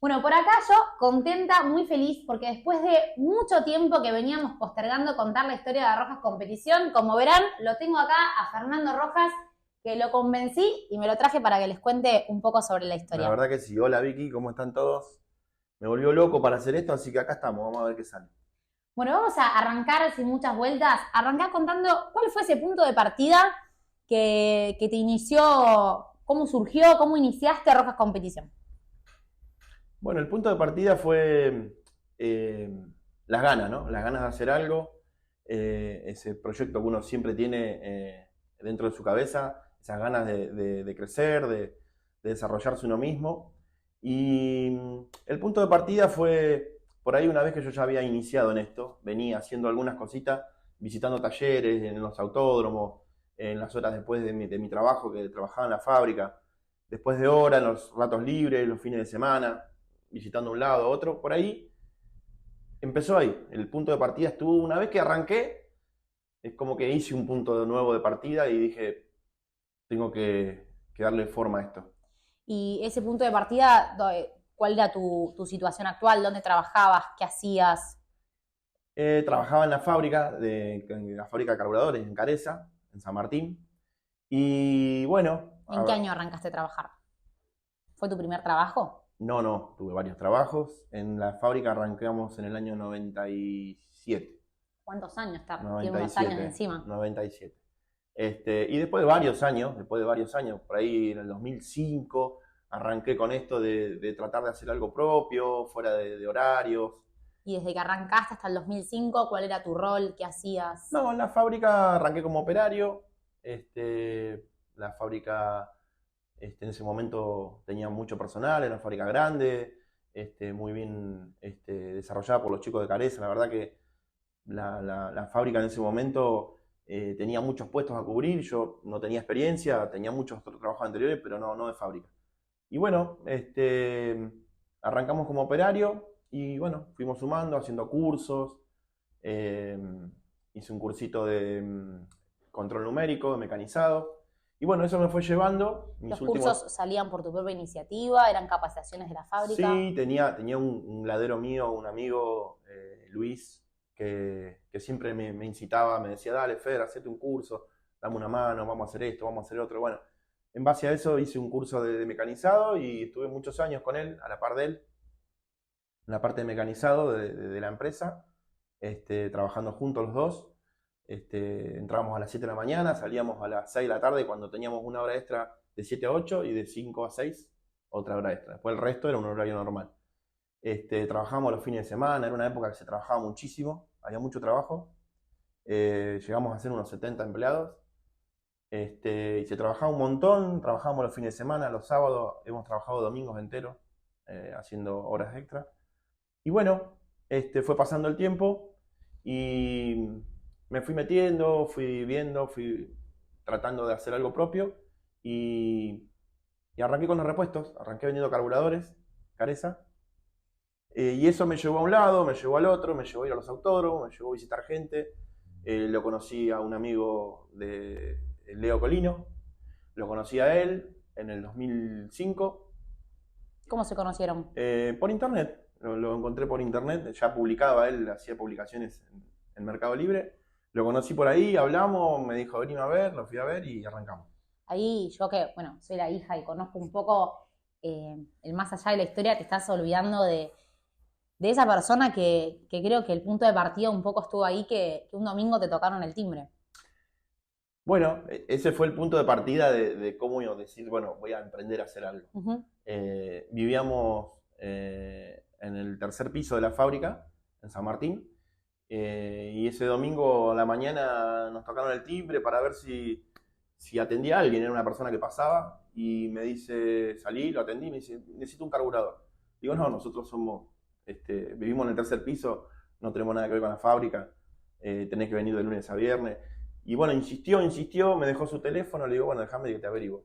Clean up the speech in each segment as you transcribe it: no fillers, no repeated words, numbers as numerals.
Bueno, por acá yo contenta, muy feliz, porque después de mucho tiempo que veníamos postergando contar la historia de Rojas Competición, como verán, lo tengo acá a Fernando Rojas, que lo convencí y me lo traje para que les cuente un poco sobre la historia. La verdad que sí. Hola Vicky, ¿cómo están todos? Me volvió loco para hacer esto, así que acá estamos, vamos a ver qué sale. Bueno, vamos a arrancar sin muchas vueltas, arrancar contando cuál fue ese punto de partida que te inició, cómo surgió, cómo iniciaste Rojas Competición. Bueno, el punto de partida fue las ganas, ¿no? Las ganas de hacer algo, ese proyecto que uno siempre tiene dentro de su cabeza, esas ganas de crecer, de desarrollarse uno mismo. Y el punto de partida fue, por ahí una vez que yo ya había iniciado en esto, venía haciendo algunas cositas, visitando talleres en los autódromos, en las horas después de mi trabajo, que trabajaba en la fábrica, después de horas, en los ratos libres, los fines de semana, visitando un lado, otro, por ahí, empezó ahí. El punto de partida estuvo, una vez que arranqué, es como que hice un punto nuevo de partida y dije, tengo que darle forma a esto. Y ese punto de partida, ¿cuál era tu situación actual? ¿Dónde trabajabas? ¿Qué hacías? Trabajaba en la fábrica de carburadores en Careza, en San Martín. Y bueno, ¿En qué año arrancaste a trabajar? ¿Fue tu primer trabajo? No, tuve varios trabajos. En la fábrica arrancamos en el año 97. ¿Cuántos años? Tiene 97, unos años encima. 97. Y después de varios años, por ahí en el 2005, arranqué con esto de tratar de hacer algo propio, fuera de horarios. ¿Y desde que arrancaste hasta el 2005, cuál era tu rol? ¿Qué hacías? No, en la fábrica arranqué como operario. La fábrica en ese momento tenía mucho personal, era una fábrica grande, muy bien desarrollada por los chicos de Careza. La verdad que la fábrica en ese momento tenía muchos puestos a cubrir. Yo no tenía experiencia, tenía muchos trabajos anteriores, pero no de fábrica. Y bueno, arrancamos como operario y bueno, fuimos sumando, haciendo cursos. Hice un cursito de control numérico, de mecanizado. Y bueno, eso me fue llevando. ¿Los cursos salían por tu propia iniciativa? ¿Eran capacitaciones de la fábrica? Sí, tenía un ladero mío, un amigo, Luis, que siempre me incitaba, me decía, dale, Fer, hacete un curso, dame una mano, vamos a hacer esto, vamos a hacer otro. Bueno, en base a eso hice un curso de mecanizado y estuve muchos años con él, a la par de él, en la parte de mecanizado de la empresa, trabajando juntos los dos. Entrábamos a las 7 de la mañana, salíamos a las 6 de la tarde cuando teníamos una hora extra de 7 a 8 y de 5 a 6 otra hora extra. Después el resto era un horario normal. Trabajábamos los fines de semana, era una época que se trabajaba muchísimo, había mucho trabajo. Llegamos a ser unos 70 empleados. Y se trabajaba un montón, trabajábamos los fines de semana, los sábados, hemos trabajado domingos enteros, haciendo horas extra. Y bueno, fue pasando el tiempo y me fui metiendo, fui viendo, fui tratando de hacer algo propio y arranqué con los repuestos, arranqué vendiendo carburadores, Careza. Y eso me llevó a un lado, me llevó al otro, me llevó a ir a los autódromos, me llevó a visitar gente. Lo conocí a un amigo de Leo Colino, lo conocí a él en el 2005. ¿Cómo se conocieron? Por internet, lo encontré por internet, ya publicaba él, hacía publicaciones en Mercado Libre. Lo conocí por ahí, hablamos, me dijo, venime a ver, lo fui a ver y arrancamos. Ahí yo que, bueno, soy la hija y conozco un poco el más allá de la historia, te estás olvidando de esa persona que creo que el punto de partida un poco estuvo ahí, que un domingo te tocaron el timbre. Bueno, ese fue el punto de partida de cómo decir, bueno, voy a emprender a hacer algo. Vivíamos en el tercer piso de la fábrica, en San Martín, y ese domingo a la mañana nos tocaron el timbre para ver si atendía a alguien. Era una persona que pasaba y me dice, salí, lo atendí, me dice, necesito un carburador. Digo, no, nosotros vivimos en el tercer piso, no tenemos nada que ver con la fábrica, tenés que venir de lunes a viernes. Y bueno, insistió, me dejó su teléfono, le digo, bueno, déjame que te averiguo.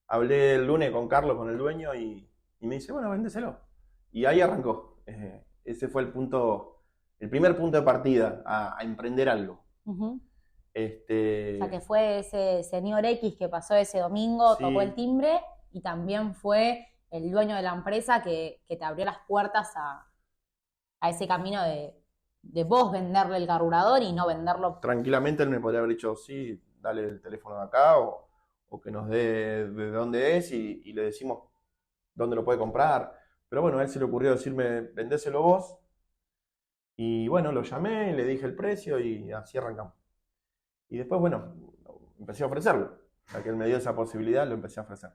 Hablé el lunes con Carlos, con el dueño, y me dice, bueno, véndeselo. Y ahí arrancó. Ese fue el primer punto de partida a emprender algo. O sea, que fue ese señor X que pasó ese domingo, Sí. Tocó el timbre, y también fue el dueño de la empresa que te abrió las puertas a ese camino de vos venderle el carburador y no venderlo. Tranquilamente él me podría haber dicho, sí, dale el teléfono de acá o que nos dé de dónde es y le decimos dónde lo puede comprar. Pero bueno, a él se le ocurrió decirme, vendéselo vos. Y bueno, lo llamé, le dije el precio y así arrancamos. Y después, bueno, empecé a ofrecerlo. Ya que él me dio esa posibilidad, lo empecé a ofrecer.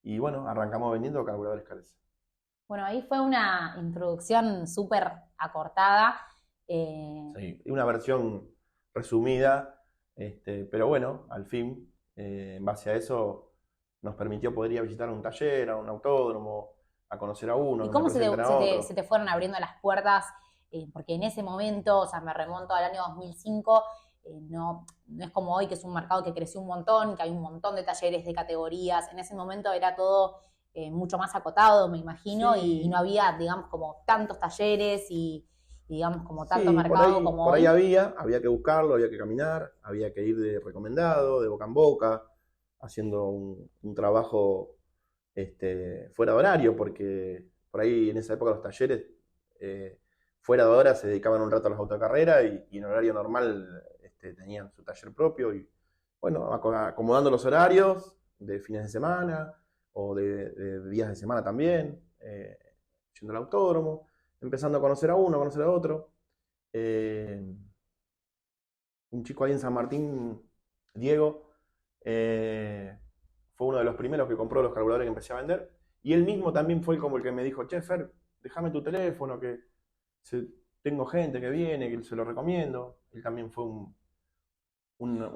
Y bueno, arrancamos vendiendo carburadores KLS. Bueno, ahí fue una introducción súper acortada. Sí, una versión resumida, pero bueno, al fin, en base a eso, nos permitió poder ir a visitar un taller, a un autódromo, a conocer a uno, ¿Y que me cómo presenten a otro. se te fueron abriendo las puertas? Porque en ese momento, o sea, me remonto al año 2005, no es como hoy, que es un mercado que creció un montón, que hay un montón de talleres, de categorías. En ese momento era todo mucho más acotado, me imagino, Sí. y no había, digamos, como tantos talleres y digamos, como tanto Sí, mercado como por hoy. ahí había que buscarlo, había que caminar, había que ir de recomendado, de boca en boca, haciendo un trabajo fuera de horario, porque por ahí en esa época los talleres fuera de hora se dedicaban un rato a las autocarreras y en horario normal tenían su taller propio y bueno, acomodando los horarios de fines de semana o de días de semana también, yendo al autódromo, empezando a conocer a uno, a conocer a otro. Un chico ahí en San Martín, Diego, fue uno de los primeros que compró los carburadores que empecé a vender. Y él mismo también fue como el que me dijo, che, Fer, déjame tu teléfono, que tengo gente que viene, que se lo recomiendo. Él también fue O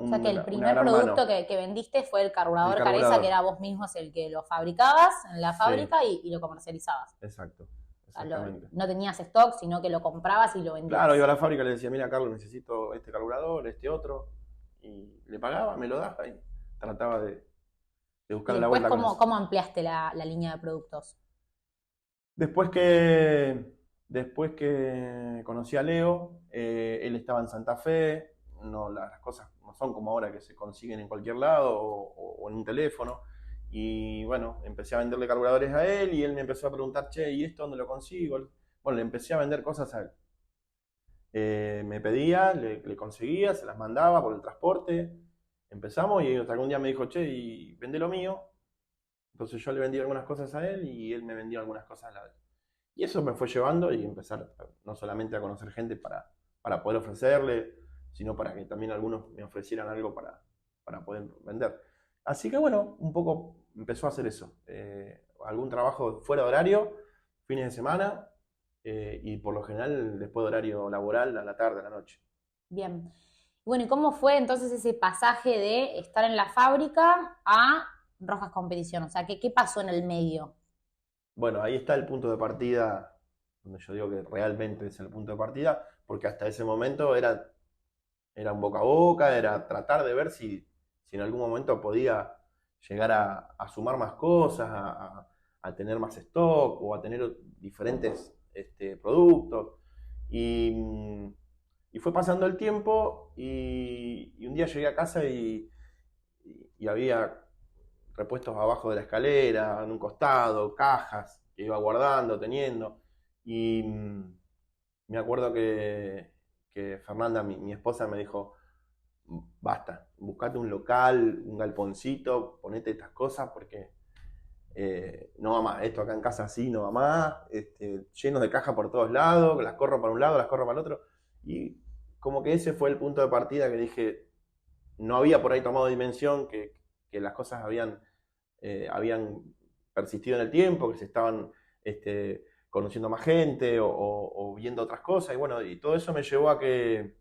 sea que el una primer gran producto mano. que vendiste fue el carburador El Careza, que carburador. era vos mismos el que lo fabricabas en la Sí, fábrica y lo comercializabas. exacto, O sea, exactamente. no tenías stock, sino que lo comprabas y lo vendías. Claro, iba a la fábrica y le decía, mira, Carlos, necesito este carburador, este otro. Y le pagaba, me lo daba y trataba de Y buscar la después, vuelta con eso. ¿cómo ampliaste la línea de productos? Después que conocí a Leo, él estaba en Santa Fe, no, las cosas no son como ahora que se consiguen en cualquier lado o en un teléfono. Y bueno, empecé a venderle carburadores a él y él me empezó a preguntar, che, ¿y esto dónde lo consigo? Bueno, le empecé a vender cosas a él. Me pedía, le conseguía, se las mandaba por el transporte. Empezamos y hasta que un día me dijo, che, y vende lo mío. Entonces yo le vendí algunas cosas a él y él me vendía algunas cosas a él. Y eso me fue llevando y empezar no solamente a conocer gente para poder ofrecerle, sino para que también algunos me ofrecieran algo para poder vender. Así que bueno, un poco empezó a hacer eso. Algún trabajo fuera de horario, fines de semana, y por lo general después de horario laboral, a la tarde, a la noche. Bien. Bueno, ¿y cómo fue entonces ese pasaje de estar en la fábrica a Rojas Competición? O sea, ¿qué pasó en el medio? Bueno, ahí está el punto de partida, donde yo digo que realmente es el punto de partida, porque hasta ese momento era un boca a boca, era tratar de ver si en algún momento podía llegar a sumar más cosas, a tener más stock o a tener diferentes productos. Y fue pasando el tiempo y un día llegué a casa y había repuestos abajo de la escalera, en un costado, cajas que iba guardando, teniendo. Y me acuerdo que Fernanda, mi esposa, me dijo, basta, buscate un local, un galponcito, ponete estas cosas porque no va más, esto acá en casa así no va más, lleno de cajas por todos lados, las corro para un lado, las corro para el otro. Y como que ese fue el punto de partida que dije, no había por ahí tomado dimensión que las cosas habían persistido en el tiempo, que se estaban conociendo más gente o viendo otras cosas. Y bueno, y todo eso me llevó a que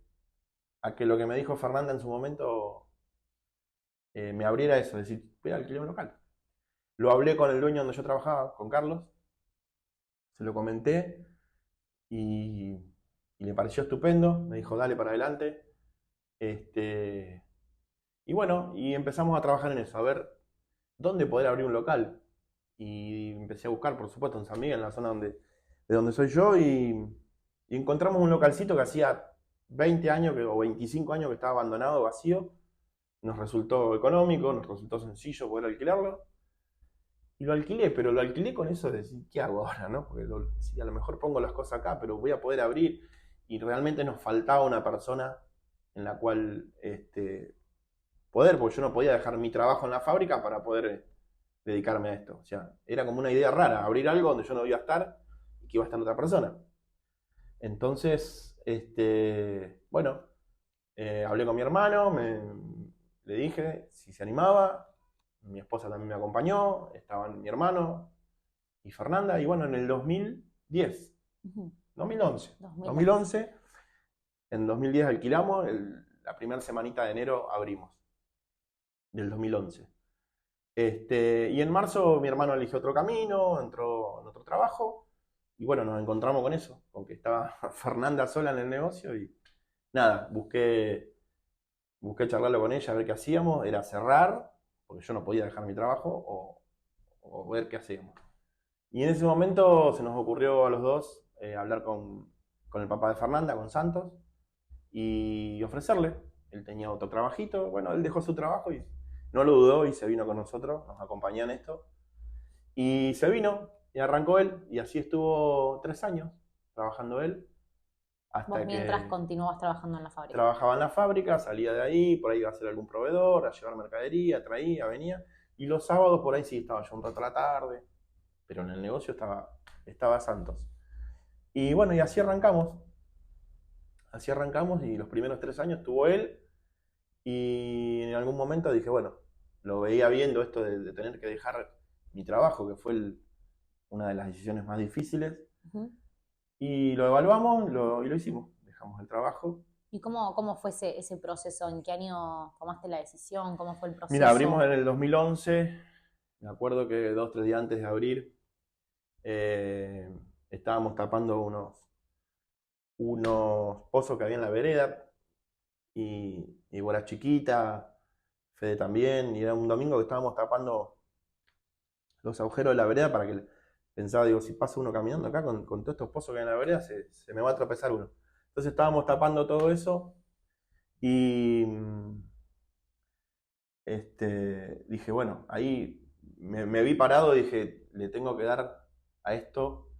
lo que me dijo Fernanda en su momento me abriera eso, decir, voy a alquilar un local. Lo hablé con el dueño donde yo trabajaba, con Carlos, se lo comenté y le pareció estupendo, me dijo, dale para adelante. Y bueno, y empezamos a trabajar en eso, a ver dónde poder abrir un local. Y empecé a buscar, por supuesto, en San Miguel, en la zona de donde soy yo, y encontramos un localcito que hacía 20 años o 25 años que estaba abandonado, vacío. Nos resultó económico, nos resultó sencillo poder alquilarlo. Y lo alquilé, pero lo alquilé con eso de decir, ¿qué hago ahora, no? Porque si a lo mejor pongo las cosas acá, pero voy a poder abrir. Y realmente nos faltaba una persona en la cual poder, porque yo no podía dejar mi trabajo en la fábrica para poder dedicarme a esto. O sea, era como una idea rara, abrir algo donde yo no iba a estar y que iba a estar otra persona. Entonces, bueno, hablé con mi hermano, le dije si se animaba, mi esposa también me acompañó, estaban mi hermano y Fernanda, y bueno, en el 2010, 2011, en 2010 alquilamos, la primera semanita de enero abrimos, del 2011. Y en marzo mi hermano eligió otro camino, entró en otro trabajo, y bueno, nos encontramos con eso, con que estaba Fernanda sola en el negocio, y nada, busqué charlarlo con ella, a ver qué hacíamos, era cerrar, porque yo no podía dejar mi trabajo, o ver qué hacíamos. Y en ese momento se nos ocurrió a los dos hablar con el papá de Fernanda, con Santos, y ofrecerle. Él tenía otro trabajito, bueno, él dejó su trabajo y no lo dudó y se vino con nosotros, nos acompañó en esto. Y se vino y arrancó él, y así estuvo 3 años trabajando él. Hasta Vos mientras continuabas trabajando en la fábrica. Trabajaba en la fábrica, salía de ahí, por ahí iba a ser algún proveedor, a llevar mercadería, traía, venía. Y los sábados por ahí sí estaba yo un rato a la tarde, pero en el negocio estaba Santos. Y bueno, y así arrancamos. Así arrancamos y los primeros 3 años estuvo él. Y en algún momento dije, bueno, lo veía viendo esto de tener que dejar mi trabajo, que fue una de las decisiones más difíciles. Y lo evaluamos y lo hicimos. Dejamos el trabajo. ¿Y cómo fue ese proceso? ¿En qué año tomaste la decisión? ¿Cómo fue el proceso? Mira, abrimos en el 2011. Me acuerdo que 2 o 3 días antes de abrir estábamos tapando unos pozos que había en la vereda. Y vos eras chiquita, Fede también, y era un domingo que estábamos tapando los agujeros de la vereda para que pensaba, digo, si pasa uno caminando acá con todos estos pozos que hay en la vereda, se me va a tropezar uno. Entonces estábamos tapando todo eso y dije, bueno, ahí me vi parado y dije, le tengo que dar a esto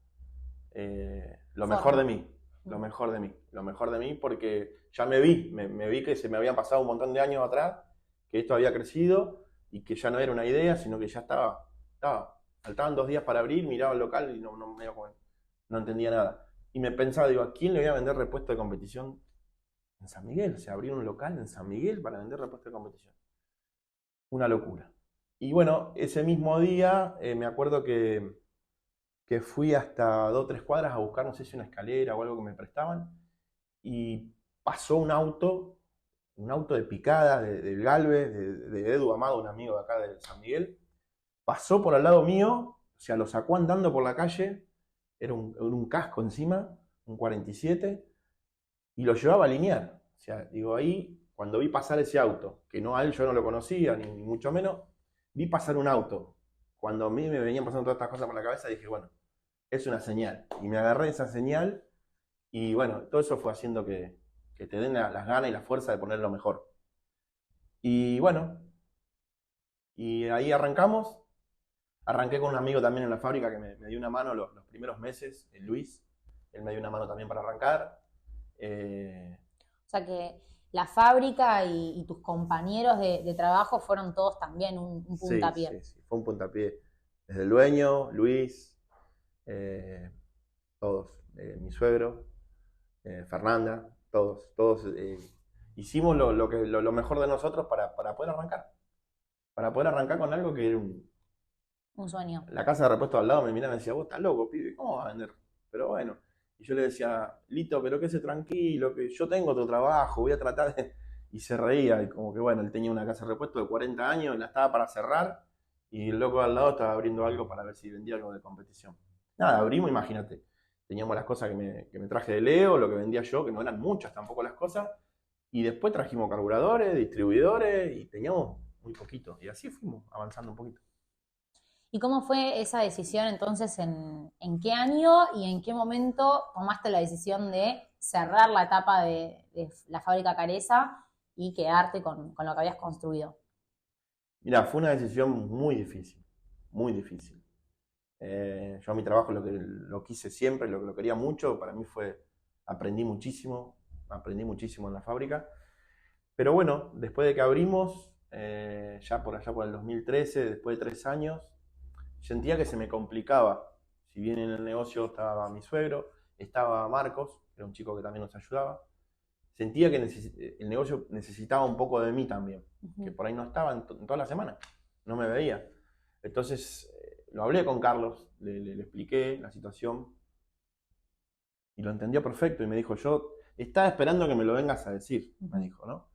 lo mejor de mí, lo mejor de mí, porque ya me vi que se me habían pasado un montón de años atrás, que esto había crecido y que ya no era una idea, sino que ya faltaban 2 días para abrir, miraba el local y no entendía nada. Y me pensaba, digo, ¿a quién le voy a vender repuesto de competición en San Miguel? O sea, abrir un local en San Miguel para vender repuesto de competición. Una locura. Y bueno, ese mismo día me acuerdo que fui hasta 2 o 3 cuadras a buscar, no sé si una escalera o algo que me prestaban, y pasó un auto de picada, del Galvez, de Edu Amado, un amigo de acá de San Miguel, pasó por al lado mío, o sea, lo sacó andando por la calle, era un casco encima, un 47, y lo llevaba a linear. O sea, digo, ahí, cuando vi pasar ese auto, que no a él yo no lo conocía, ni mucho menos, vi pasar un auto. Cuando a mí me venían pasando todas estas cosas por la cabeza, dije, bueno, es una señal. Y me agarré esa señal, y bueno, todo eso fue haciendo que te den las ganas y la fuerza de poner lo mejor. Y bueno, y ahí arrancamos. Arranqué con un amigo también en la fábrica que me dio una mano los primeros meses, el Luis. Él me dio una mano también para arrancar. O sea que la fábrica y tus compañeros de trabajo fueron todos también un puntapié. Sí, fue un puntapié. Desde el dueño, Luis, todos, mi suegro, Fernanda, todos hicimos lo mejor de nosotros para poder arrancar. Para poder arrancar con algo que era un sueño. La casa de repuesto al lado me miraba y me decía, vos estás loco, pibe, ¿cómo vas a vender? Pero bueno, y yo le decía, Lito, pero quédese tranquilo, que yo tengo otro trabajo, voy a tratar de... Y se reía, y como que bueno, él tenía una casa de repuesto de 40 años, la estaba para cerrar, y el loco al lado estaba abriendo algo para ver si vendía algo de competición. Nada, abrimos, imagínate. Teníamos las cosas que me traje de Leo, lo que vendía yo, que no eran muchas tampoco las cosas, y después trajimos carburadores, distribuidores, y teníamos muy poquito, y así fuimos avanzando un poquito. ¿Y cómo fue esa decisión entonces? ¿En qué año y en qué momento tomaste la decisión de cerrar la etapa de la fábrica Careza y quedarte con lo que habías construido? Mira, fue una decisión muy difícil. muy difícil. Yo a mi trabajo lo quise siempre, lo quería mucho, para mí aprendí muchísimo en la fábrica. Pero bueno, después de que abrimos, ya por allá por el 2013, después de 3 años, sentía que se me complicaba. Si bien en el negocio estaba mi suegro, estaba Marcos, que era un chico que también nos ayudaba, sentía que el negocio necesitaba un poco de mí también, que por ahí no estaba en toda la semana, no me veía. Entonces lo hablé con Carlos, le expliqué la situación y lo entendió perfecto y me dijo, yo estaba esperando que me lo vengas a decir, me dijo, ¿no?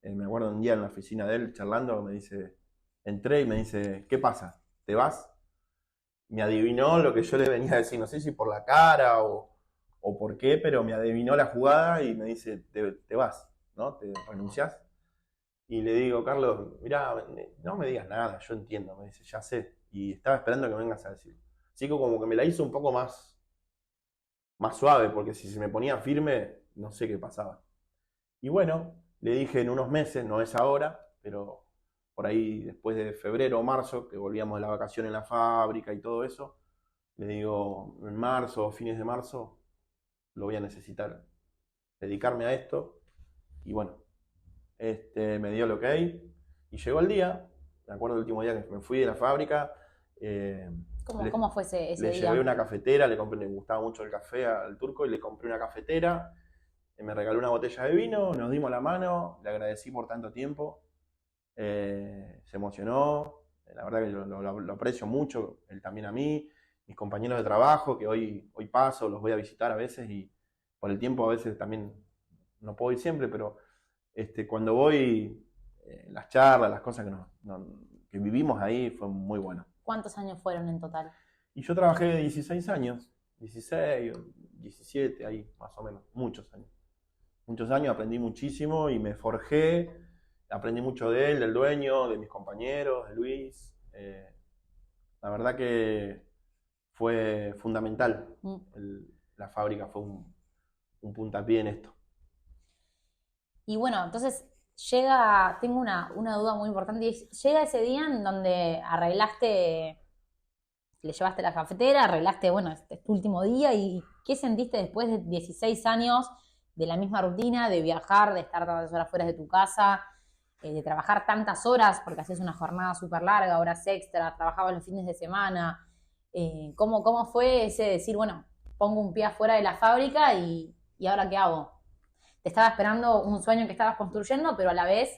Me acuerdo un día en la oficina de él charlando, entré y me dice, ¿qué pasa? ¿Te vas? Me adivinó lo que yo le venía a decir, no sé si por la cara o por qué, pero me adivinó la jugada y me dice, te vas, ¿no? ¿Te renunciás? Y le digo, Carlos, mirá, no me digas nada, yo entiendo, me dice, ya sé. Y estaba esperando que me vengas a decir. Así que como que me la hizo un poco más suave, porque si se me ponía firme, no sé qué pasaba. Y bueno, le dije en unos meses, no es ahora, pero por ahí después de febrero o marzo, que volvíamos de la vacación en la fábrica y todo eso, le digo, en marzo, fines de marzo, lo voy a necesitar, dedicarme a esto. Y bueno, me dio el ok y llegó el día, me acuerdo el último día que me fui de la fábrica. ¿Cómo fue ese Le día? llevé una cafetera, le gustaba mucho el café al turco y le compré una cafetera. Me regaló una botella de vino, nos dimos la mano, le agradecí por tanto tiempo, se emocionó, la verdad que lo aprecio mucho, él también a mí, mis compañeros de trabajo que hoy paso, los voy a visitar a veces y por el tiempo a veces también no puedo ir siempre, pero cuando voy, las charlas, las cosas que vivimos ahí fue muy bueno. ¿Cuántos años fueron en total? Y yo trabajé 16 años, 16 o 17, ahí más o menos, muchos años. Muchos años, aprendí muchísimo y me forjé, aprendí mucho de él, del dueño, de mis compañeros, de Luis. La verdad que fue fundamental. La fábrica fue un puntapié en esto. Y bueno, entonces tengo una duda muy importante, y llega ese día en donde le llevaste la cafetera, arreglaste, bueno, este es tu último día, y ¿qué sentiste después de 16 años de la misma rutina, de viajar, de estar tantas horas fuera de tu casa, de trabajar tantas horas, porque hacías una jornada súper larga, horas extra, trabajabas los fines de semana? ¿Cómo fue ese decir, bueno, pongo un pie afuera de la fábrica y ahora qué hago? Te estaba esperando un sueño que estabas construyendo, pero a la vez,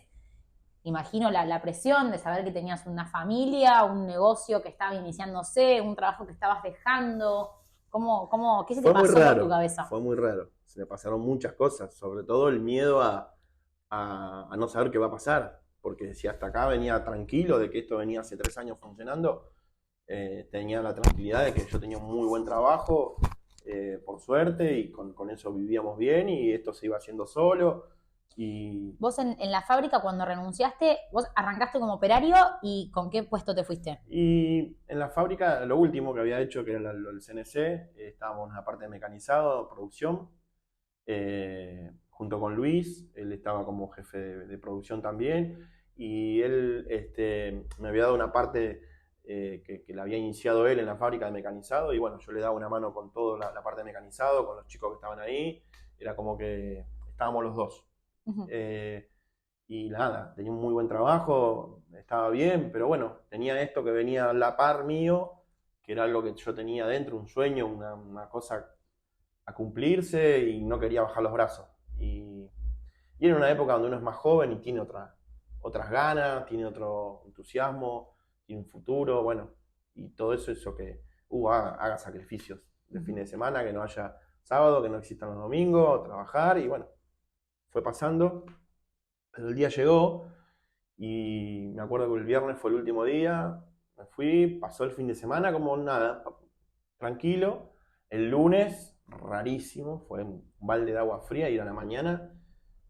imagino la presión de saber que tenías una familia, un negocio que estaba iniciándose, un trabajo que estabas dejando. ¿Qué se te pasó por tu cabeza? Fue muy raro. Se me pasaron muchas cosas, sobre todo el miedo a no saber qué va a pasar. Porque si hasta acá venía tranquilo de que esto venía hace 3 años funcionando, tenía la tranquilidad de que yo tenía un muy buen trabajo, por suerte, y con eso vivíamos bien y esto se iba haciendo solo. Y vos en la fábrica, cuando renunciaste, vos arrancaste como operario, ¿y con qué puesto te fuiste? Y en la fábrica, lo último que había hecho, que era el CNC, estábamos en la parte de mecanizado, producción, junto con Luis, él estaba como jefe de producción también, y él me había dado una parte que la había iniciado él en la fábrica de mecanizado, y bueno, yo le daba una mano con toda la parte de mecanizado, con los chicos que estaban ahí, era como que estábamos los dos. Uh-huh. Y nada, tenía un muy buen trabajo, estaba bien, pero bueno, tenía esto que venía a la par mío, que era algo que yo tenía dentro, un sueño, una cosa a cumplirse y no quería bajar los brazos. Y era una época donde uno es más joven y tiene otras ganas, tiene otro entusiasmo, tiene un futuro, bueno, y todo eso que haga sacrificios de fin de semana, que no haya sábado, que no existan los domingos, trabajar, y bueno, fue pasando, pero el día llegó y me acuerdo que el viernes fue el último día, me fui, pasó el fin de semana como nada, tranquilo. El lunes, rarísimo, fue un balde de agua fría ir a la mañana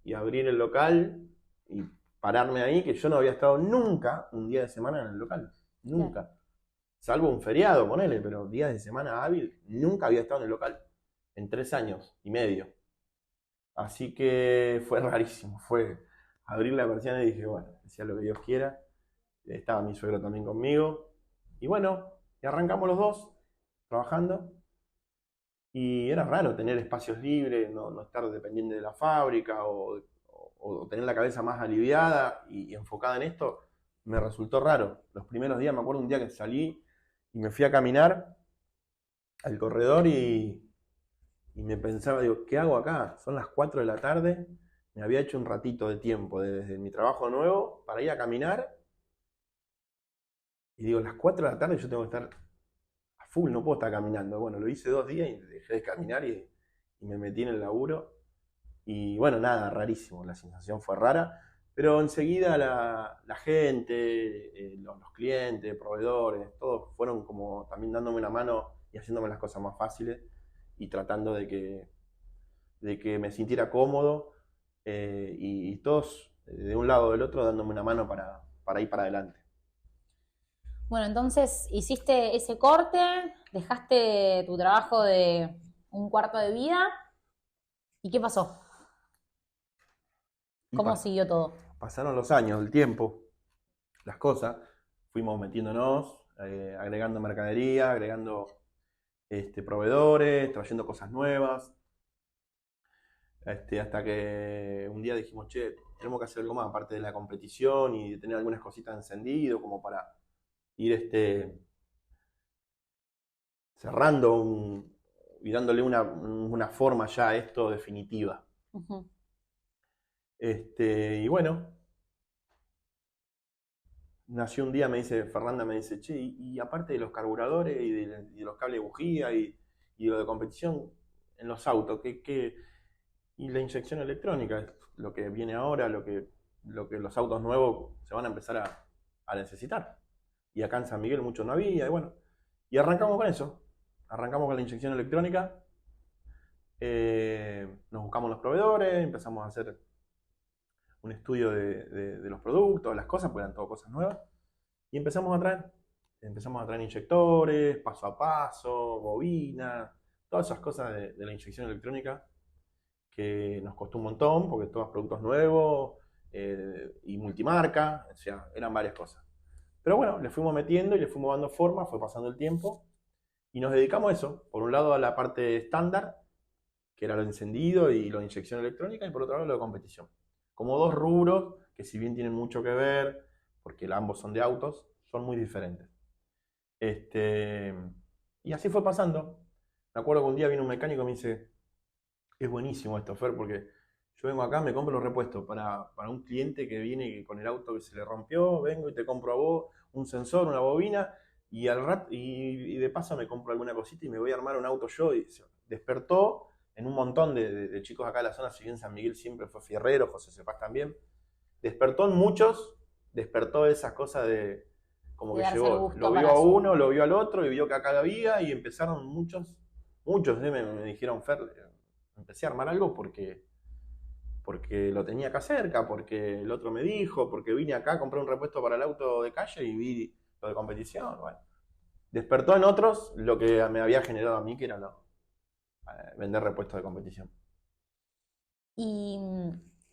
y abrir el local y pararme ahí, que yo no había estado nunca un día de semana en el local, nunca. Claro. Salvo un feriado, ponele, pero días de semana hábil, nunca había estado en el local, en 3 años y medio. Así que fue rarísimo, fue abrir la persiana y dije, bueno, decía lo que Dios quiera. Estaba mi suegro también conmigo Y bueno, y arrancamos los dos trabajando. Y era raro tener espacios libres, no estar dependiente de la fábrica o tener la cabeza más aliviada y enfocada en esto. Me resultó raro. Los primeros días, me acuerdo un día que salí y me fui a caminar al corredor y me pensaba, digo, ¿qué hago acá? Son las 4 de la tarde, me había hecho un ratito de tiempo desde mi trabajo nuevo para ir a caminar. Y digo, las 4 de la tarde yo tengo que estar a full, no puedo estar caminando. Bueno, lo hice 2 días y dejé de caminar y me metí en el laburo. Y bueno, nada, rarísimo, la sensación fue rara. Pero enseguida la gente, los clientes, proveedores, todos fueron como también dándome una mano y haciéndome las cosas más fáciles y tratando de que me sintiera cómodo y todos de un lado o del otro dándome una mano para ir para adelante. Bueno, entonces hiciste ese corte, dejaste tu trabajo de un cuarto de vida. ¿Y qué pasó? Y ¿Cómo siguió todo? pasaron los años, el tiempo, las cosas, fuimos metiéndonos, agregando mercadería, agregando proveedores, trayendo cosas nuevas, hasta que un día dijimos, che, tenemos que hacer algo más, aparte de la competición y de tener algunas cositas encendido, como para ir cerrando y dándole una forma ya a esto definitiva. Ujú. Y bueno, nació un día, Fernanda me dice, che, y aparte de los carburadores y de los cables de bujía y lo de competición en los autos, y la inyección electrónica, es lo que viene ahora, lo que los autos nuevos se van a empezar a necesitar. Y acá en San Miguel mucho no había, y bueno, y arrancamos con eso. Arrancamos con la inyección electrónica, nos buscamos los proveedores, empezamos a hacer un estudio de los productos, las cosas, porque eran todas cosas nuevas, y empezamos a traer inyectores, paso a paso, bobinas, todas esas cosas de la inyección electrónica, que nos costó un montón, porque todos productos nuevos y multimarca, o sea, eran varias cosas. Pero bueno, le fuimos metiendo y le fuimos dando forma, fue pasando el tiempo, y nos dedicamos a eso, por un lado a la parte estándar, que era lo encendido y la inyección electrónica, y por otro lado lo de competición. Como dos rubros que si bien tienen mucho que ver, porque ambos son de autos, son muy diferentes. Y así fue pasando. Me acuerdo que un día vino un mecánico y me dice, es buenísimo esto, Fer, porque yo vengo acá, me compro los repuestos para un cliente que viene con el auto que se le rompió, vengo y te compro a vos un sensor, una bobina, y de paso me compro alguna cosita y me voy a armar un auto yo. Y despertó en un montón de chicos acá de la zona, si bien San Miguel siempre fue fierrero, José Cepaz también, despertó en muchos, despertó esa cosa de como que llegó, lo vio a uno, lo vio al otro y vio que acá había y empezaron muchos me dijeron, Fer, empecé a armar algo porque lo tenía acá cerca, porque el otro me dijo, porque vine acá, compré un repuesto para el auto de calle y vi lo de competición. Bueno, despertó en otros lo que me había generado a mí, que era vender repuestos de competición. ¿Y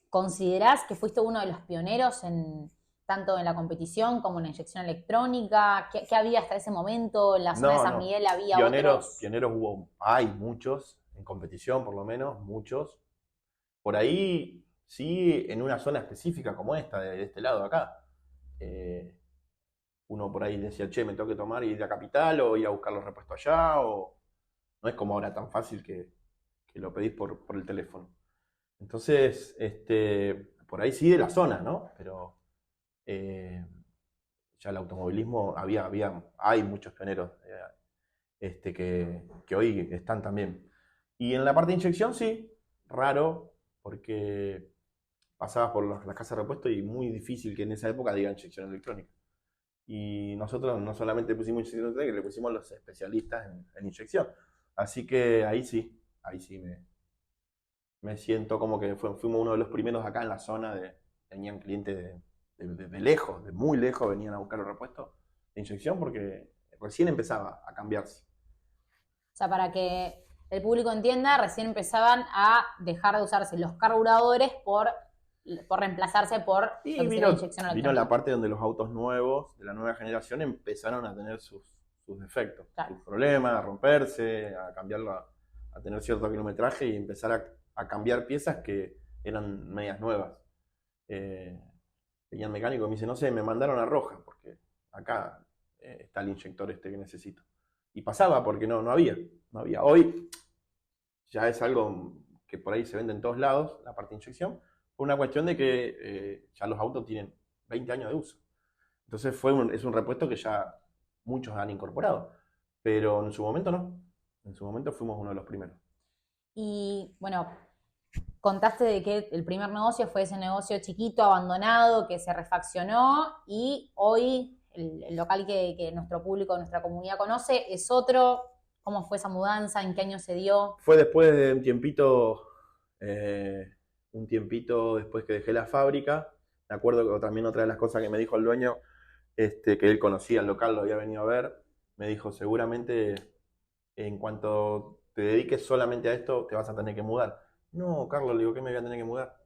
considerás que fuiste uno de los pioneros tanto en la competición como en la inyección electrónica? ¿Qué había hasta ese momento? ¿En la zona de San Miguel había otros? Pioneros hay muchos, en competición por lo menos, muchos. Por ahí, sí, en una zona específica como esta, de este lado de acá. Uno por ahí decía, che, me tengo que tomar y ir a Capital o ir a buscar los repuestos allá, o no es como ahora tan fácil que lo pedís por el teléfono. Entonces, por ahí sí de la zona, ¿no? Pero ya el automovilismo hay muchos pioneros que hoy están también. Y en la parte de inyección sí, raro, porque pasabas por las casas de repuesto y muy difícil que en esa época diga inyección electrónica. Y nosotros no solamente pusimos inyección electrónica, le pusimos los especialistas en inyección. Así que ahí sí me siento como que fuimos uno de los primeros acá en la zona tenían clientes de lejos, de muy lejos, venían a buscar los repuestos de inyección porque recién empezaba a cambiarse. O sea, para que el público entienda, recién empezaban a dejar de usarse los carburadores por reemplazarse por lo Y que sería la inyección vino electrónica. la parte donde los autos nuevos de la nueva generación empezaron a tener sus defectos, Claro. sus problemas, a romperse, a cambiarlo, a tener cierto kilometraje y empezar a cambiar piezas que eran medias nuevas. Venía el mecánico y me dice, no sé, me mandaron a Roja porque acá está el inyector este que necesito. Y pasaba porque no había. Hoy ya es algo que por ahí se vende en todos lados, la parte de inyección, por una cuestión de que ya los autos tienen 20 años de uso. Entonces es un repuesto que ya muchos han incorporado, pero en su momento no. En su momento fuimos uno de los primeros. Y bueno, contaste de que el primer negocio fue ese negocio chiquito, abandonado, que se refaccionó y hoy el local que nuestro público, nuestra comunidad conoce es otro. ¿Cómo fue esa mudanza? ¿En qué año se dio? Fue después de un tiempito después que dejé la fábrica. Me acuerdo que también otra de las cosas que me dijo el dueño, que él conocía el local, lo había venido a ver, me dijo, seguramente en cuanto te dediques solamente a esto, te vas a tener que mudar. No, Carlos, le digo, ¿qué me voy a tener que mudar?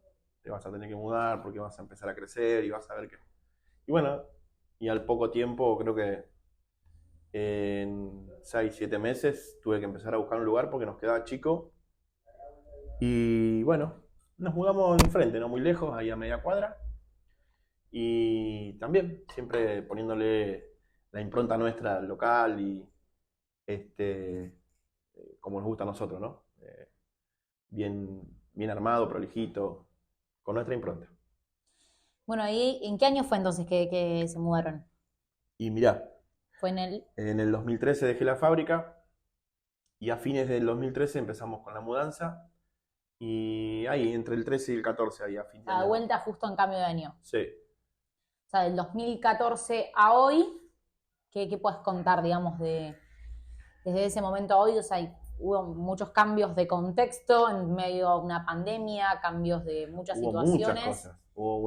Te vas a tener que mudar porque vas a empezar a crecer y vas a ver qué. Y bueno, y al poco tiempo, creo que en 6, 7 meses, tuve que empezar a buscar un lugar porque nos quedaba chico. Y bueno, nos mudamos enfrente, no muy lejos, ahí a media cuadra. Y también, siempre poniéndole la impronta nuestra al local y como nos gusta a nosotros, ¿no? Bien armado, prolijito, con nuestra impronta. Bueno, ¿y en qué año fue entonces que se mudaron? Y mirá, ¿Fue en el en el 2013 dejé la fábrica y a fines del 2013 empezamos con la mudanza y ahí, entre el 13 y el 14, ahí a fin de a año. vuelta justo en cambio de año? Sí. O sea, del 2014 a hoy, ¿qué puedes contar, digamos, desde ese momento a hoy? O sea, hubo muchos cambios de contexto en medio de una pandemia, cambios de muchas Hubo situaciones. muchas cosas. Hubo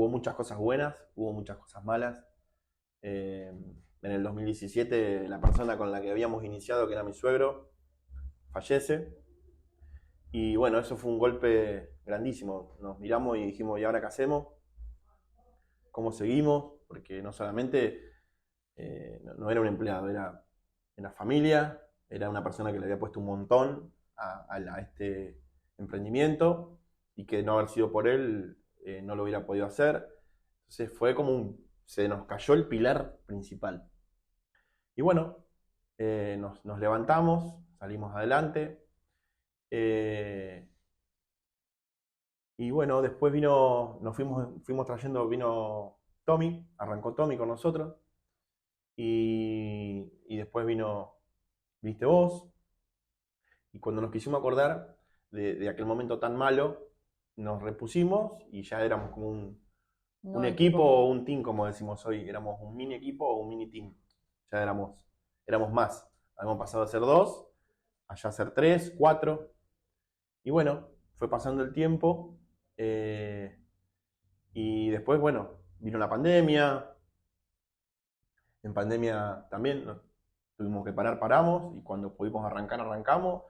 muchas cosas buenas, hubo muchas cosas malas. En el 2017 la persona con la que habíamos iniciado, que era mi suegro, fallece. Y bueno, eso fue un golpe grandísimo. Nos miramos y dijimos, ¿y ahora qué hacemos? ¿Cómo seguimos? Porque no solamente no era un empleado, era familia, era una persona que le había puesto un montón a este emprendimiento y que no haber sido por él no lo hubiera podido hacer. Entonces fue como se nos cayó el pilar principal. Y bueno, nos levantamos, salimos adelante. Y bueno, después nos fuimos trayendo, vino Tommy, arrancó Tommy con nosotros. Y después viniste vos. Y cuando nos quisimos acordar de aquel momento tan malo, nos repusimos y ya éramos como un equipo o un team, como decimos hoy. Éramos un mini equipo o un mini team. Ya éramos más. Habíamos pasado a ser 2, allá a ser 3, 4. Y bueno, fue pasando el tiempo. Y después, bueno, vino la pandemia. En pandemia también tuvimos que paramos. Y cuando pudimos arrancar, arrancamos.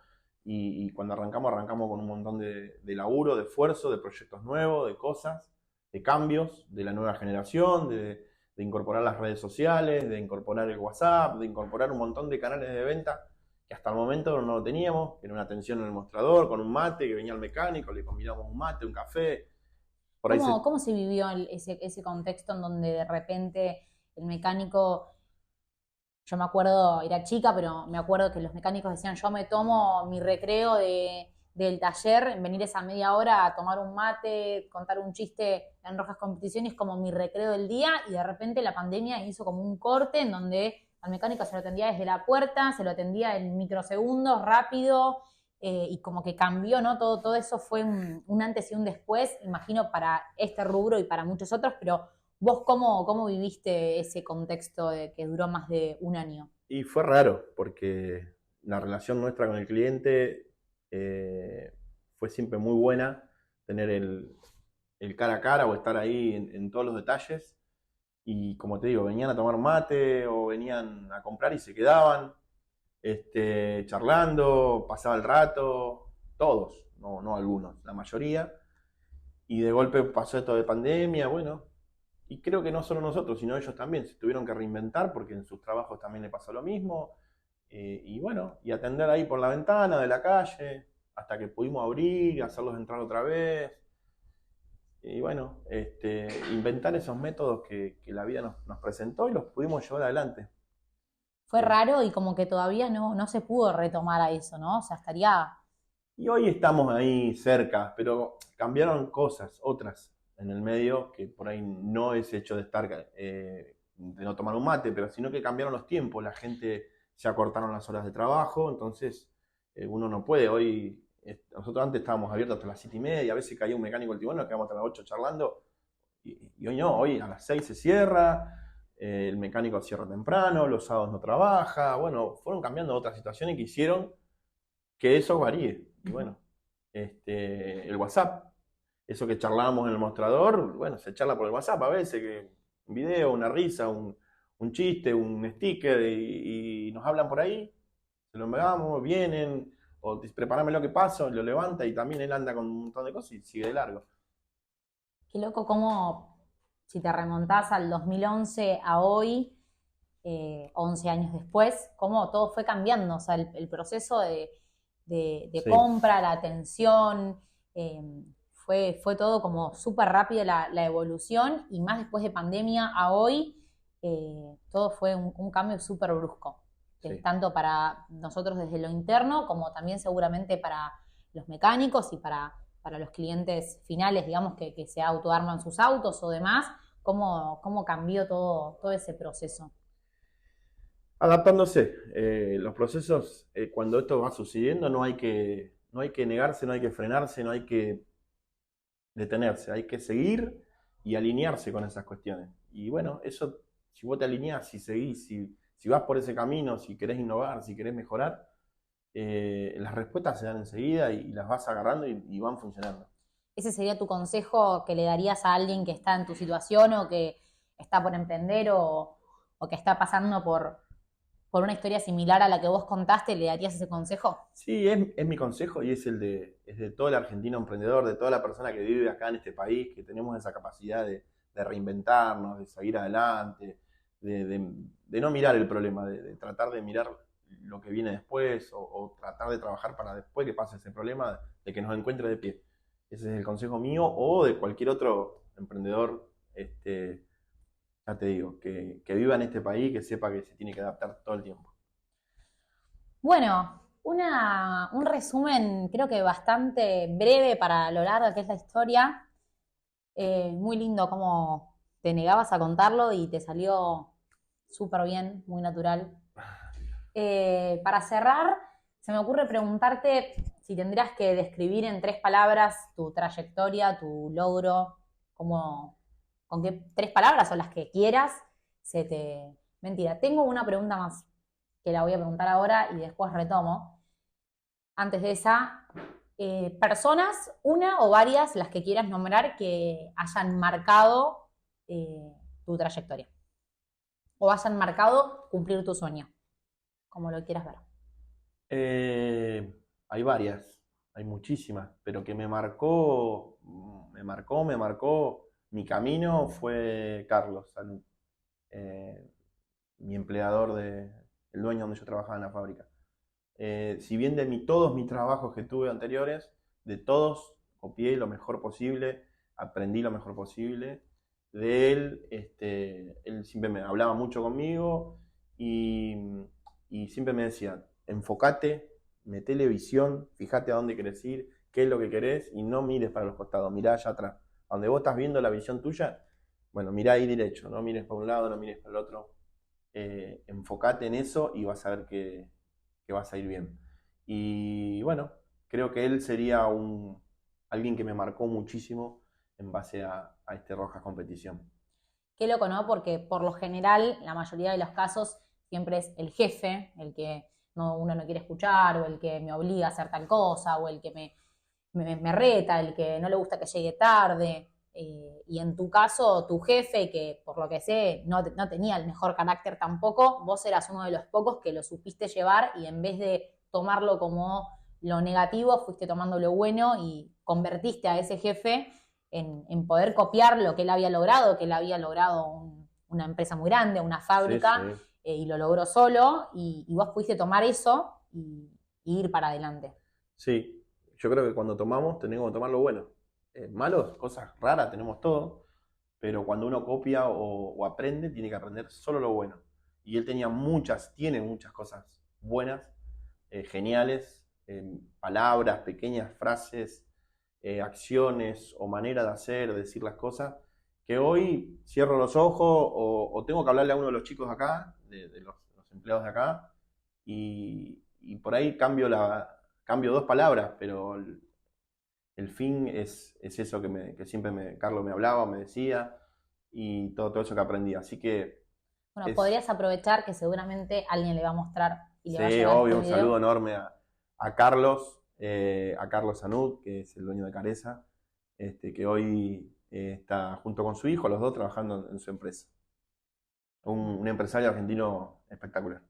Y cuando arrancamos con un montón de laburo, de esfuerzo, de proyectos nuevos, de cosas, de cambios, de la nueva generación, de incorporar las redes sociales, de incorporar el WhatsApp, de incorporar un montón de canales de venta que hasta el momento no lo teníamos, que era una atención en el mostrador, con un mate, que venía el mecánico, le combinamos un mate, un café. Por ahí ¿Cómo se vivió ese contexto en donde de repente el mecánico, yo me acuerdo, era chica, pero me acuerdo que los mecánicos decían, yo me tomo mi recreo del taller, en venir esa media hora a tomar un mate, contar un chiste en Rojas Competiciones como mi recreo del día, y de repente la pandemia hizo como un corte en donde al mecánico se lo atendía desde la puerta, se lo atendía en microsegundos, rápido, y como que cambió, ¿no? Todo eso fue un antes y un después, imagino, para este rubro y para muchos otros, pero ¿vos cómo viviste ese contexto de que duró más de un año? Y fue raro, porque la relación nuestra con el cliente fue siempre muy buena, tener el cara a cara o estar ahí en todos los detalles. Y como te digo, venían a tomar mate o venían a comprar y se quedaban charlando, pasaba el rato, todos, no algunos, la mayoría. Y de golpe pasó esto de pandemia, bueno, y creo que no solo nosotros, sino ellos también se tuvieron que reinventar porque en sus trabajos también le pasó lo mismo. Y bueno, y atender ahí por la ventana de la calle, hasta que pudimos abrir, hacerlos entrar otra vez. Y bueno, inventar esos métodos que la vida nos presentó y los pudimos llevar adelante. Fue raro y como que todavía no se pudo retomar a eso, ¿no? O sea, estaría... Y hoy estamos ahí cerca, pero cambiaron cosas, otras en el medio, que por ahí no es hecho de estar, de no tomar un mate, pero sino que cambiaron los tiempos, la gente se acortaron las horas de trabajo, entonces uno no puede. Hoy, nosotros antes estábamos abiertos hasta las 7:30, a veces caía un mecánico el timón, nos quedamos hasta las 8 charlando, y hoy no, hoy a las 6 se cierra, el mecánico cierra temprano, los sábados no trabaja, bueno, fueron cambiando otras situaciones que hicieron que eso varíe. Y bueno, el WhatsApp, eso que charlábamos en el mostrador, bueno, se charla por el WhatsApp a veces, que un video, una risa, un chiste, un sticker, y nos hablan por ahí, se lo enviamos, vienen, o preparame lo que paso, lo levanta y también él anda con un montón de cosas y sigue de largo. Qué loco cómo, si te remontás al 2011 a hoy, 11 años después, cómo todo fue cambiando, o sea, el proceso de Sí. compra, la atención, fue todo como súper rápido la evolución y más después de pandemia a hoy, todo fue un cambio súper brusco, Sí. tanto para nosotros desde lo interno como también seguramente para los mecánicos y para los clientes finales, digamos, que se autoarman sus autos o demás, cómo cambió todo ese proceso. Adaptándose. Los procesos, cuando esto va sucediendo, no hay que negarse, no hay que frenarse, no hay que detenerse, hay que seguir y alinearse con esas cuestiones. Y bueno, eso, si vos te alineás, si seguís, si vas por ese camino, si querés innovar, si querés mejorar, las respuestas se dan enseguida y las vas agarrando y van funcionando. ¿Ese sería tu consejo que le darías a alguien que está en tu situación o que está por emprender o que está pasando por una historia similar a la que vos contaste? ¿Le darías ese consejo? Sí, es mi consejo y es de todo el argentino emprendedor, de toda la persona que vive acá en este país, que tenemos esa capacidad de reinventarnos, de seguir adelante, de no mirar el problema, de tratar de mirar lo que viene después o tratar de trabajar para después que pase ese problema, de que nos encuentre de pie. Ese es el consejo mío o de cualquier otro emprendedor, ya te digo, que viva en este país, que sepa que se tiene que adaptar todo el tiempo. Bueno, un resumen creo que bastante breve para lo larga que es la historia. Muy lindo cómo te negabas a contarlo y te salió súper bien, muy natural. Para cerrar, se me ocurre preguntarte si tendrías que describir en 3 palabras tu trayectoria, tu logro, con qué 3 palabras o las que quieras, Mentira, tengo una pregunta más que la voy a preguntar ahora y después retomo. Antes de esa, personas, una o varias, las que quieras nombrar, que hayan marcado tu trayectoria o hayan marcado cumplir tu sueño, como lo quieras ver. Hay varias, hay muchísimas, pero que me marcó mi camino fue Carlos Salud, eh, mi empleador, el dueño donde yo trabajaba en la fábrica. Si bien todos mis trabajos que tuve anteriores, de todos copié lo mejor posible, aprendí lo mejor posible. De él siempre me hablaba mucho conmigo y siempre me decía, enfócate, metele visión, fíjate a dónde querés ir, qué es lo que querés y no mires para los costados, mirá allá atrás. A donde vos estás viendo la visión tuya, bueno, mirá ahí derecho, no mires para un lado, no mires para el otro. Enfócate en eso y vas a ver que vas a ir bien. Y bueno, creo que él sería alguien que me marcó muchísimo en base a este Rojas Competición. Qué loco, ¿no? Porque por lo general, la mayoría de los casos, siempre es el jefe, el que uno no quiere escuchar, o el que me obliga a hacer tal cosa, o el que me reta, el que no le gusta que llegue tarde. Y en tu caso, tu jefe, que por lo que sé no tenía el mejor carácter tampoco, vos eras uno de los pocos que lo supiste llevar y en vez de tomarlo como lo negativo, fuiste tomando lo bueno y convertiste a ese jefe en poder copiar lo que él había logrado, una empresa muy grande, una fábrica, Sí, sí. y lo logró solo, y vos pudiste tomar eso y ir para adelante. Sí, yo creo que cuando tomamos tenemos que tomar lo bueno. Malos, cosas raras, tenemos todo, pero cuando uno copia o aprende, tiene que aprender solo lo bueno. Y él tiene muchas cosas buenas, geniales, palabras, pequeñas frases, acciones o manera de hacer, de decir las cosas, que hoy cierro los ojos o tengo que hablarle a uno de los chicos de acá, de los empleados de acá, y por ahí cambio dos palabras, pero el fin es eso que siempre Carlos me hablaba, me decía, y todo eso que aprendí. Así que Bueno, podrías aprovechar que seguramente alguien le va a mostrar y le va a sí, llegar obvio, este un video. saludo enorme a Carlos Sanud, que es el dueño de Careza, que hoy está junto con su hijo, los dos trabajando en su empresa. Un empresario argentino espectacular.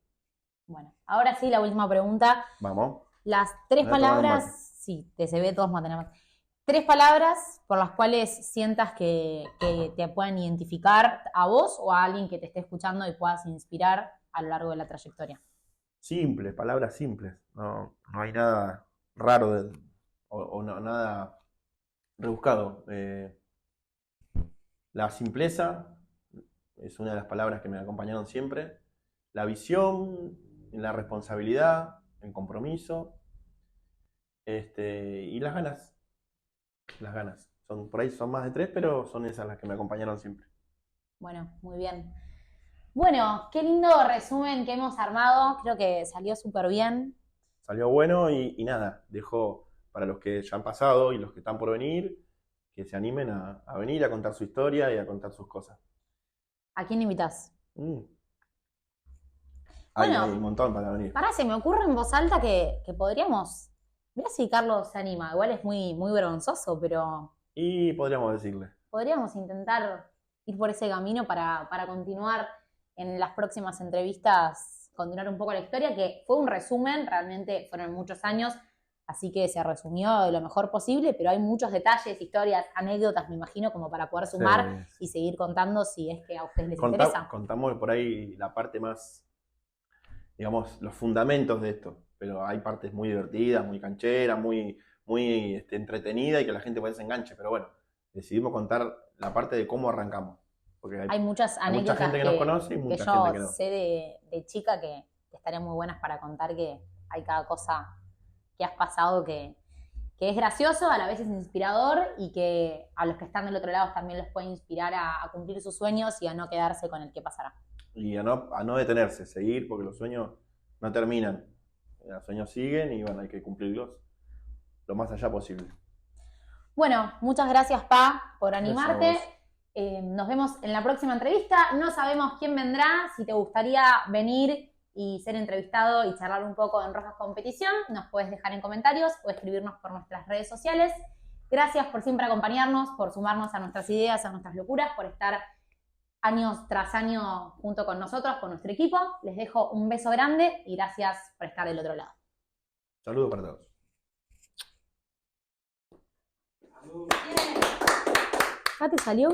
Bueno, ahora sí, la última pregunta. Vamos. Las tres Me voy a tomar un mate. palabras, sí, TCB, todos mantenemos. 3 palabras por las cuales sientas que te puedan identificar a vos o a alguien que te esté escuchando y puedas inspirar a lo largo de la trayectoria. Simples, palabras simples. No hay nada raro nada rebuscado. La simpleza es una de las palabras que me acompañaron siempre. La visión, la responsabilidad, el compromiso, y las ganas. Las ganas. Por ahí son más de 3, pero son esas las que me acompañaron siempre. Bueno, muy bien. Bueno, qué lindo resumen que hemos armado. Creo que salió súper bien. Salió bueno y nada, dejo para los que ya han pasado y los que están por venir, que se animen a venir a contar su historia y a contar sus cosas. ¿A quién invitas? Hay Bueno, un montón para venir. Pará, se me ocurre en voz alta que podríamos. Mirá si Carlos se anima. Igual es muy, muy vergonzoso, pero Y podríamos decirle. podríamos intentar ir por ese camino para continuar en las próximas entrevistas, continuar un poco la historia, que fue un resumen, realmente fueron muchos años, así que se resumió de lo mejor posible, pero hay muchos detalles, historias, anécdotas, me imagino, como para poder sumar y seguir contando si es que a ustedes les interesa. Contamos por ahí la parte más, digamos, los fundamentos de esto, pero hay partes muy divertidas, muy cancheras, muy entretenidas y que la gente puede se enganche, pero bueno, decidimos contar la parte de cómo arrancamos. Porque hay muchas anécdotas mucha gente que nos conoce y mucha gente que no. Yo sé de chica que estarían muy buenas para contar, que hay cada cosa que has pasado que es gracioso, a la vez es inspirador y que a los que están del otro lado también los puede inspirar a cumplir sus sueños y a no quedarse con el que pasará. Y a no detenerse, seguir, porque los sueños no terminan. Los sueños siguen y bueno, hay que cumplirlos lo más allá posible. Bueno, muchas gracias, Pa, por animarte. Gracias. Nos vemos en la próxima entrevista. No sabemos quién vendrá. Si te gustaría venir y ser entrevistado y charlar un poco en Rojas Competición, nos puedes dejar en comentarios o escribirnos por nuestras redes sociales. Gracias por siempre acompañarnos, por sumarnos a nuestras ideas, a nuestras locuras, por estar año tras año junto con nosotros, con nuestro equipo. Les dejo un beso grande y gracias por estar del otro lado. Saludos para todos. ¿Te salió?